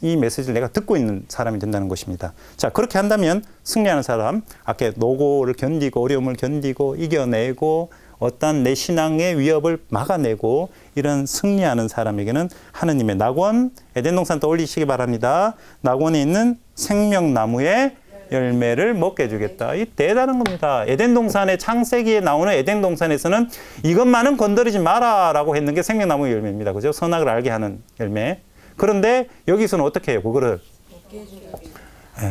이 메시지를 내가 듣고 있는 사람이 된다는 것입니다. 자, 그렇게 한다면 승리하는 사람, 아까 노고를 견디고 어려움을 견디고 이겨내고 어떤 내 신앙의 위협을 막아내고 이런 승리하는 사람에게는 하느님의 낙원, 에덴 동산 떠올리시기 바랍니다. 낙원에 있는 생명나무의 열매를 먹게 해주겠다. 이 대단한 겁니다. 에덴 동산의 창세기에 나오는 에덴 동산에서는 이것만은 건드리지 마라라고 했는 게 생명나무의 열매입니다. 그죠? 선악을 알게 하는 열매. 그런데 여기서는 어떻게 해요? 그거를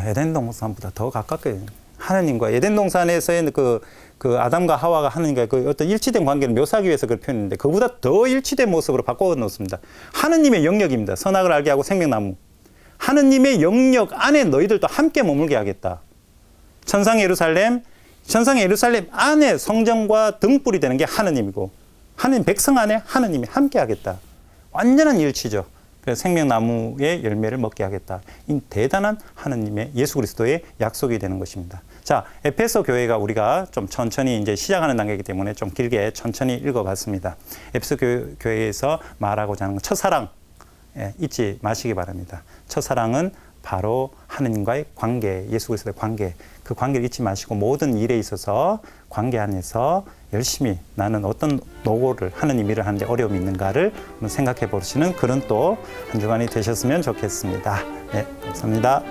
에덴 동산보다 더 가깝게 하느님과 에덴 동산에서의 그 아담과 하와가 하느님과 그 어떤 일치된 관계를 묘사하기 위해서 그걸 표현했는데 그보다 더 일치된 모습으로 바꿔 놓습니다. 하느님의 영역입니다. 선악을 알게 하고 생명나무. 하느님의 영역 안에 너희들도 함께 머물게 하겠다. 천상의 예루살렘 안에 성전과 등불이 되는 게 하느님이고 하느님 백성 안에 하느님이 함께 하겠다. 완전한 일치죠. 그래서 생명나무의 열매를 먹게 하겠다. 이 대단한 하느님의 예수 그리스도의 약속이 되는 것입니다. 자, 에페소 교회가 우리가 좀 천천히 이제 시작하는 단계이기 때문에 좀 길게 천천히 읽어봤습니다. 에페소 교회에서 말하고자 하는 첫사랑 잊지 마시기 바랍니다. 첫사랑은 바로 하느님과의 관계, 예수 그리스도의 관계, 그 관계를 잊지 마시고 모든 일에 있어서 관계 안에서 열심히 나는 어떤 노고를 하느님 일을 하는데 어려움이 있는가를 한번 생각해 보시는 그런 또 한 주간이 되셨으면 좋겠습니다. 네, 감사합니다.